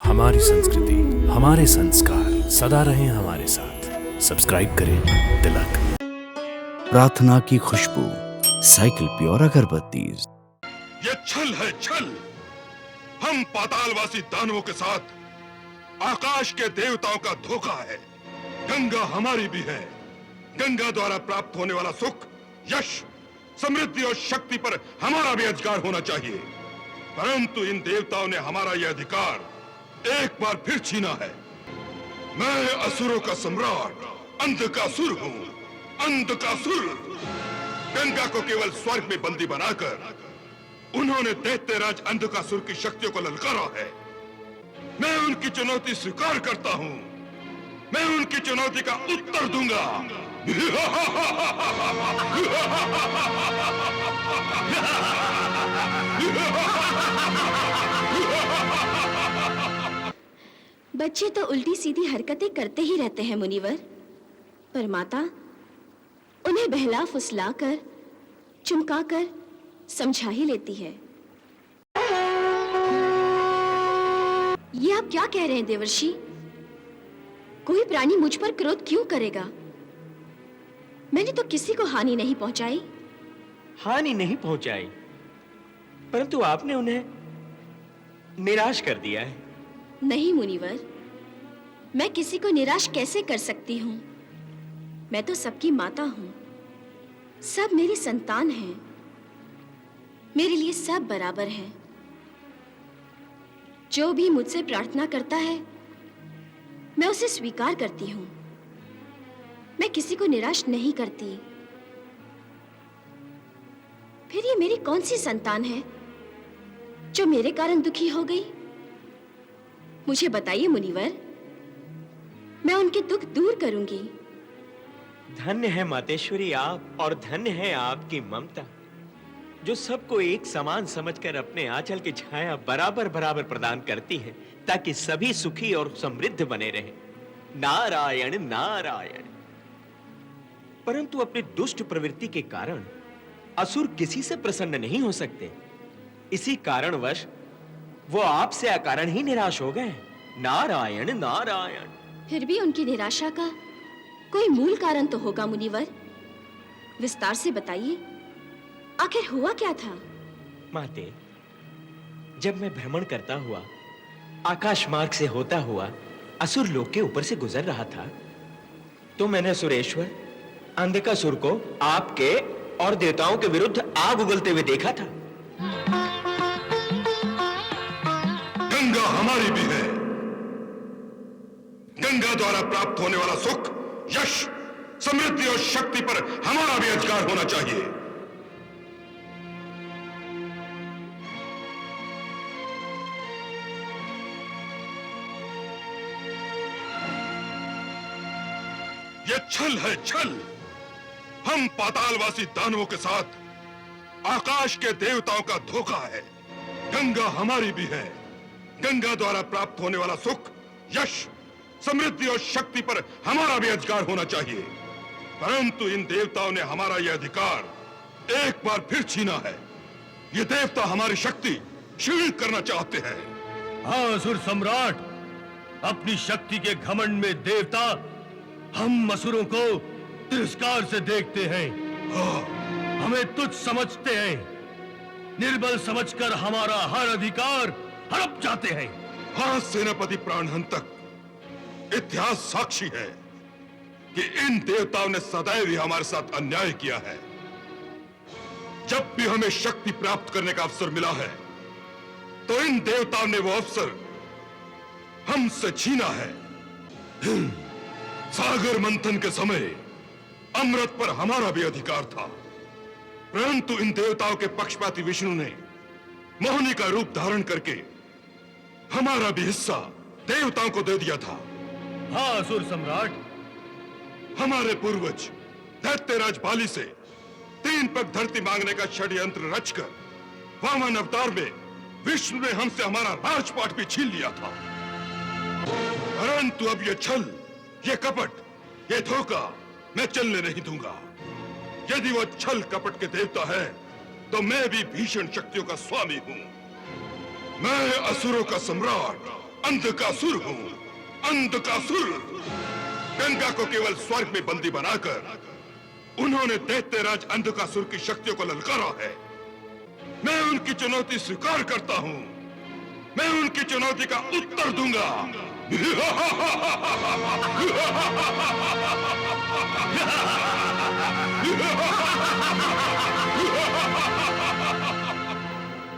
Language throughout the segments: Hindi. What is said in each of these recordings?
हमारी संस्कृति, हमारे संस्कार सदा रहें हमारे साथ। सब्सक्राइब करें तिलक। प्रार्थना की खुशबू, साइकिल प्योर अगरबत्ती। ये छल है, छल। हम पातालवासी दानवों के साथ आकाश के देवताओं का धोखा है। गंगा हमारी भी है। गंगा द्वारा प्राप्त होने वाला सुख, यश, समृद्धि और शक्ति पर हमारा भी अधिकार होना चाहिए, परंतु इन देवताओं ने हमारा यह अधिकार एक बार फिर छीना है। मैं असुरों का सम्राट अंधकासुर हूँ, अंधकासुर। गंगा को केवल स्वर्ग में बंदी बनाकर उन्होंने दैत्यराज अंधकासुर की शक्तियों को ललकारा है। मैं उनकी चुनौती स्वीकार करता हूँ। मैं उनकी चुनौती का उत्तर दूंगा। बच्चे तो उल्टी सीधी हरकतें करते ही रहते हैं मुनिवर, पर माता उन्हें बहला फुसलाकर, चमकाकर समझा ही लेती है। ये आप क्या कह रहे हैं देवर्षि? कोई प्राणी मुझ पर क्रोध क्यों करेगा? मैंने तो किसी को हानि नहीं पहुंचाई। हानि नहीं पहुंचाई, परंतु आपने उन्हें निराश कर दिया है। नहीं मुनिवर, मैं किसी को निराश कैसे कर सकती हूँ? मैं तो सबकी माता हूँ। सब मेरी संतान हैं। मेरे लिए सब बराबर हैं। जो भी मुझसे प्रार्थना करता है, मैं उसे स्वीकार करती हूँ। मैं किसी को निराश नहीं करती। फिर ये मेरी कौन सी संतान है जो मेरे कारण दुखी हो गई? मुझे बताइए मुनिवर, मैं उनके दुख दूर करूंगी। धन्य है मातेश्वरी आप, और धन्य है आपकी ममता, जो सबको एक समान समझकर अपने आंचल की छाया बराबर बराबर प्रदान करती है, ताकि सभी सुखी और समृद्ध बने रहें। नारायण नारायण। परंतु अपनी दुष्ट प्रवृत्ति के कारण असुर किसी से प्रसन्न नहीं हो सकते। इसी कारणवश वो आपसे अकारण ही निराश हो गए। नारायण नारायण। फिर भी उनकी निराशा का कोई मूल कारण तो होगा मुनिवर। विस्तार से बताइए, आखिर हुआ क्या था? माते, जब मैं भ्रमण करता हुआ आकाश मार्ग से होता हुआ असुर लोक के ऊपर से गुजर रहा था, तो मैंने सुरेश्वर अंधकासुर को आपके और देवताओं के विरुद्ध आग उगलते हुए देखा था। गंगा हमारी भी है। गंगा द्वारा प्राप्त होने वाला सुख, यश, समृद्धि और शक्ति पर हमारा भी अधिकार होना चाहिए। ये छल है, छल। हम पातालवासी दानवों के साथ आकाश के देवताओं का धोखा है। गंगा हमारी भी है। गंगा द्वारा प्राप्त होने वाला सुख, यश, समृद्धि और शक्ति पर हमारा भी अधिकार होना चाहिए, परंतु इन देवताओं ने हमारा यह अधिकार एक बार फिर छीना है। ये देवता हमारी शक्ति क्षीण करना चाहते हैं। हाँ असुर सम्राट, अपनी शक्ति के घमंड में देवता हम असुरों को तिरस्कार से देखते हैं। हमें तुच्छ समझते हैं। निर्बल समझकर हमारा हर अधिकार हड़प जाते हैं। हाँ सेनापति प्राणहंतक, इतिहास साक्षी है कि इन देवताओं ने सदैव ही हमारे साथ अन्याय किया है। जब भी हमें शक्ति प्राप्त करने का अवसर मिला है, तो इन देवताओं ने वो अवसर हमसे छीना है। सागर मंथन के समय अमृत पर हमारा भी अधिकार था, परंतु इन देवताओं के पक्षपाती विष्णु ने मोहिनी का रूप धारण करके हमारा भी हिस्सा देवताओं को दे दिया था। हाँ असुर सम्राट, हमारे पूर्वज दैत्यराज बाली से 3 पग धरती मांगने का षड्यंत्र रचकर वामन अवतार में विष्णु ने हमसे हमारा राजपाट भी छीन लिया था। परंतु अब ये छल, ये कपट, ये धोखा मैं चलने नहीं दूंगा। यदि वो छल कपट के देवता है, तो मैं भी भीषण शक्तियों का स्वामी हूं। मैं असुरों का सम्राट अंधकासुर हूँ, अंधकासुर। गंगा को केवल स्वर्ग में बंदी बनाकर उन्होंने दैत्यराज अंधकासुर की शक्तियों को ललकारा है। मैं उनकी चुनौती स्वीकार करता हूँ। मैं उनकी चुनौती का उत्तर दूंगा।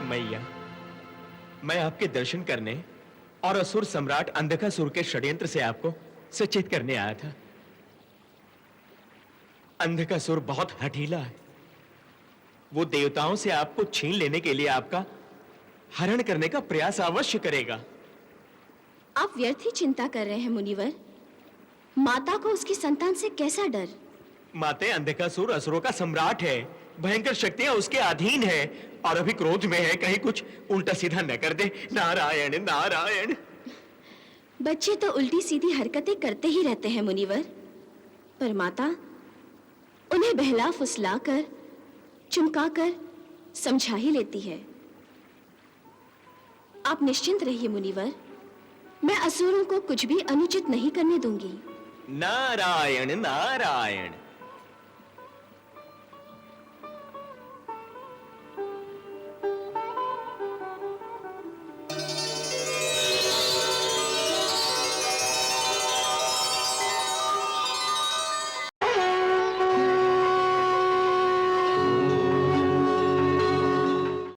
मैया, मैं आपके दर्शन करने और असुर सम्राट अंधकासुर के षड्यंत्र से आपको सचेत करने आया था। अंधकासुर बहुत हठीला है। वो देवताओं से आपको छीन लेने के लिए आपका हरण करने का प्रयास अवश्य करेगा। आप व्यर्थ ही चिंता कर रहे हैं मुनिवर। माता को उसकी संतान से कैसा डर? माते, अंधकासुर असुरों का सम्राट है। भयंकर शक्तियां उसके अधीन है और अभी क्रोध में है, कहीं कुछ उल्टा सीधा न कर दे। नारायण नारायण। बच्चे तो उल्टी सीधी हरकतें करते ही रहते हैं मुनिवर, पर माता उन्हें बहला फुसलाकर, चुमकाकर समझा ही लेती है। आप निश्चिंत रहिए मुनिवर, मैं असुरों को कुछ भी अनुचित नहीं करने दूंगी। नारायण नारायण।